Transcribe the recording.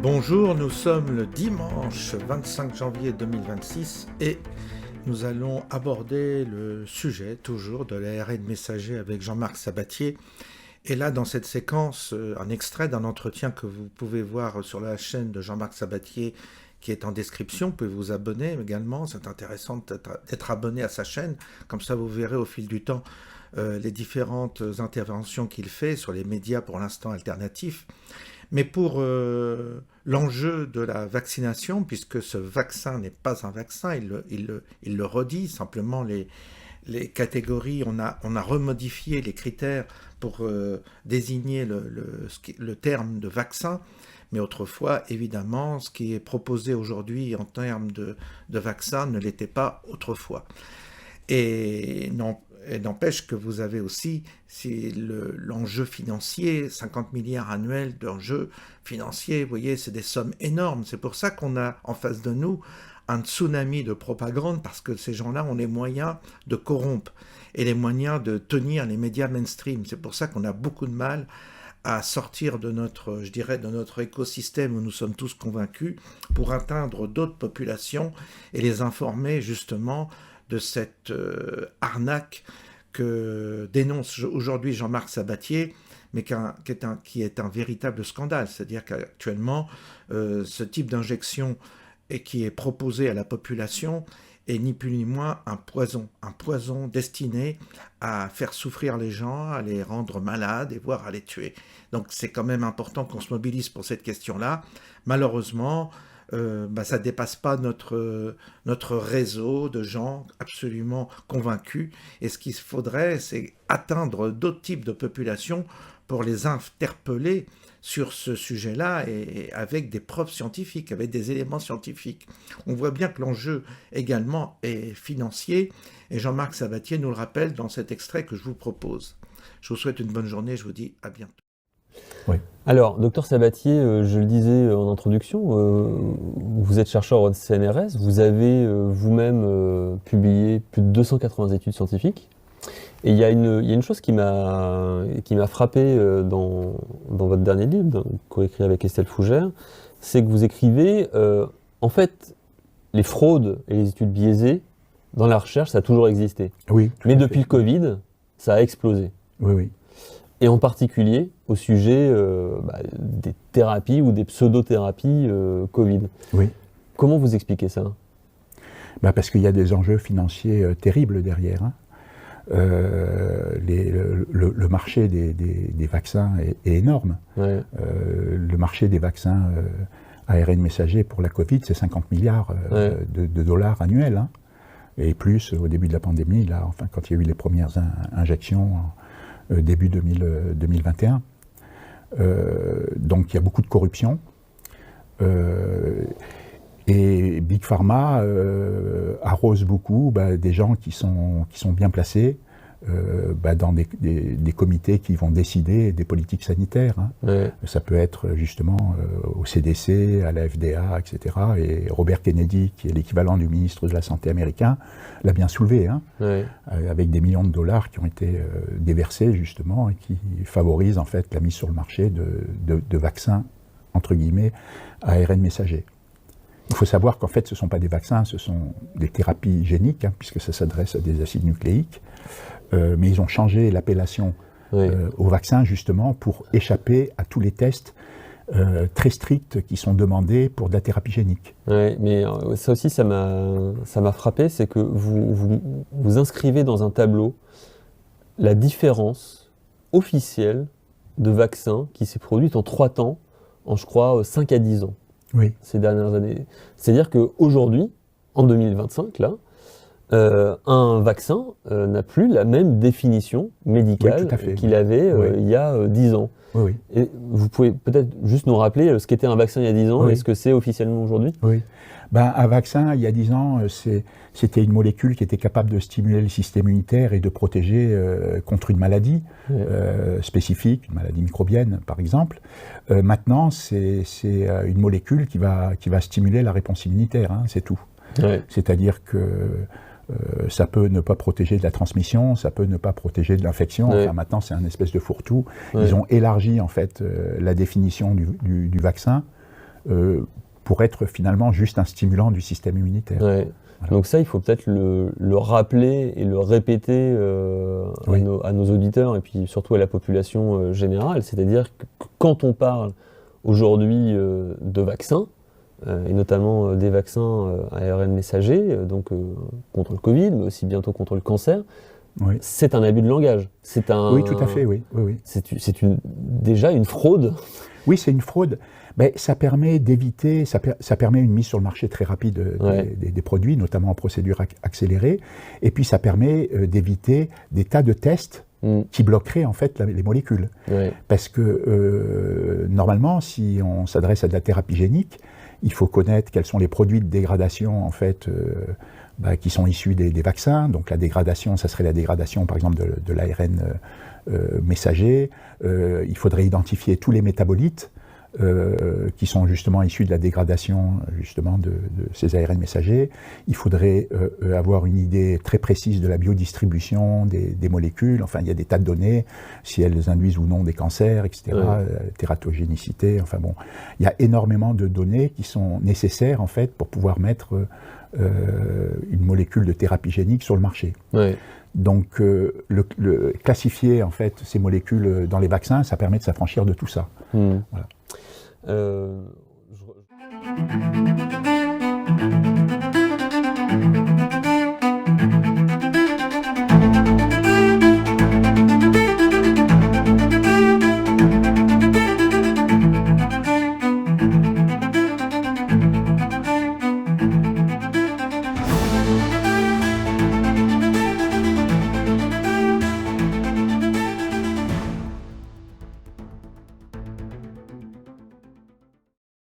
Bonjour, nous sommes le dimanche 25 janvier 2026 et nous allons aborder le sujet toujours de l'ARN messager avec Jean-Marc Sabatier. Et là, dans cette séquence, un extrait d'un entretien que vous pouvez voir sur la chaîne de Jean-Marc Sabatier qui est en description. Vous pouvez vous abonner également, c'est intéressant d'être abonné à sa chaîne. Comme ça, vous verrez au fil du temps les différentes interventions qu'il fait sur les médias pour l'instant alternatifs. Mais pour l'enjeu de la vaccination, puisque ce vaccin n'est pas un vaccin, il le redit, simplement les catégories, on a remodifié les critères pour désigner le terme de vaccin, mais autrefois, évidemment, ce qui est proposé aujourd'hui en termes de vaccin ne l'était pas autrefois. Et n'empêche que vous avez aussi l'enjeu financier, 50 milliards annuels d'enjeux financiers, vous voyez, c'est des sommes énormes. C'est pour ça qu'on a en face de nous un tsunami de propagande, parce que ces gens-là ont les moyens de corrompre et les moyens de tenir les médias mainstream. C'est pour ça qu'on a beaucoup de mal à sortir de notre écosystème où nous sommes tous convaincus pour atteindre d'autres populations et les informer justement de cette arnaque que dénonce aujourd'hui Jean-Marc Sabatier, mais qui est un véritable scandale. C'est-à-dire qu'actuellement, ce type d'injection qui est proposé à la population est ni plus ni moins un poison destiné à faire souffrir les gens, à les rendre malades et voire à les tuer. Donc c'est quand même important qu'on se mobilise pour cette question-là. Malheureusement, ça ne dépasse pas notre réseau de gens absolument convaincus. Et ce qu'il faudrait, c'est atteindre d'autres types de populations pour les interpeller sur ce sujet-là et avec des preuves scientifiques, avec des éléments scientifiques. On voit bien que l'enjeu également est financier et Jean-Marc Sabatier nous le rappelle dans cet extrait que je vous propose. Je vous souhaite une bonne journée, je vous dis à bientôt. Oui. Alors, docteur Sabatier, je le disais en introduction, vous êtes chercheur au CNRS, vous avez vous-même publié plus de 280 études scientifiques, et il y a une chose qui m'a frappé dans votre dernier livre, coécrit avec Estelle Fougère, c'est que vous écrivez, en fait, les fraudes et les études biaisées, dans la recherche, ça a toujours existé. Oui. Mais depuis le Covid, ça a explosé. Oui, oui. Et en particulier au sujet des thérapies ou des pseudothérapies Covid. Oui. Comment vous expliquez ça ? Parce qu'il y a des enjeux financiers terribles derrière. Hein. Le marché des vaccins est énorme. Ouais. Le marché des vaccins ARN messager pour la Covid, c'est 50 milliards de dollars annuels. Hein. Et plus au début de la pandémie, là, enfin, quand il y a eu les premières injections début 2021. Donc il y a beaucoup de corruption. Et Big Pharma arrose beaucoup des gens qui sont bien placés dans des comités qui vont décider des politiques sanitaires. Hein. Ouais. Ça peut être justement au CDC, à la FDA, etc. Et Robert Kennedy, qui est l'équivalent du ministre de la Santé américain, l'a bien soulevé, hein, ouais. Avec des millions de dollars qui ont été déversés justement et qui favorisent en fait la mise sur le marché de vaccins, entre guillemets, ARN messager. Il faut savoir qu'en fait ce ne sont pas des vaccins, ce sont des thérapies géniques, hein, puisque ça s'adresse à des acides nucléiques. Mais ils ont changé l'appellation au vaccin justement pour échapper à tous les tests très stricts qui sont demandés pour de la thérapie génique. Oui, mais ça aussi ça m'a frappé, c'est que vous inscrivez dans un tableau la différence officielle de vaccins qui s'est produite en 3 temps, en je crois 5 à 10 ans, oui. Ces dernières années. C'est-à-dire qu'aujourd'hui, en 2025, là, un vaccin n'a plus la même définition médicale qu'il avait il y a 10 ans. Oui, oui. Et vous pouvez peut-être juste nous rappeler ce qu'était un vaccin il y a 10 ans et ce que c'est officiellement aujourd'hui? Oui. Un vaccin, il y a 10 ans, c'était une molécule qui était capable de stimuler le système immunitaire et de protéger contre une maladie spécifique, une maladie microbienne par exemple. Maintenant, c'est une molécule qui va stimuler la réponse immunitaire, hein, c'est tout. Ouais. C'est-à-dire que ça peut ne pas protéger de la transmission, ça peut ne pas protéger de l'infection. Ouais. Enfin, maintenant, c'est un espèce de fourre-tout. Ouais. Ils ont élargi en fait la définition du vaccin pour être finalement juste un stimulant du système immunitaire. Ouais. Voilà. Donc ça, il faut peut-être le rappeler et le répéter à nos auditeurs et puis surtout à la population générale. C'est-à-dire que quand on parle aujourd'hui de vaccins, et notamment des vaccins à ARN messager, donc contre le Covid, mais aussi bientôt contre le cancer, c'est un abus de langage. Oui, tout à fait, oui. C'est déjà une fraude. Oui, c'est une fraude. Mais ça permet d'éviter, ça permet une mise sur le marché très rapide des produits, notamment en procédure accélérée, et puis ça permet d'éviter des tas de tests qui bloqueraient en fait les molécules. Parce que normalement, si on s'adresse à de la thérapie génique, il faut connaître quels sont les produits de dégradation en fait qui sont issus des vaccins. Donc la dégradation, ça serait la dégradation par exemple de l'ARN messager. Il faudrait identifier tous les métabolites qui sont justement issus de la dégradation justement de ces ARN messagers. Il faudrait avoir une idée très précise de la biodistribution des molécules. Enfin, il y a des tas de données, si elles induisent ou non des cancers, etc. Tératogénicité, enfin bon. Il y a énormément de données qui sont nécessaires en fait pour pouvoir mettre une molécule de thérapie génique sur le marché. Donc, classifier en fait ces molécules dans les vaccins, ça permet de s'affranchir de tout ça. Voilà.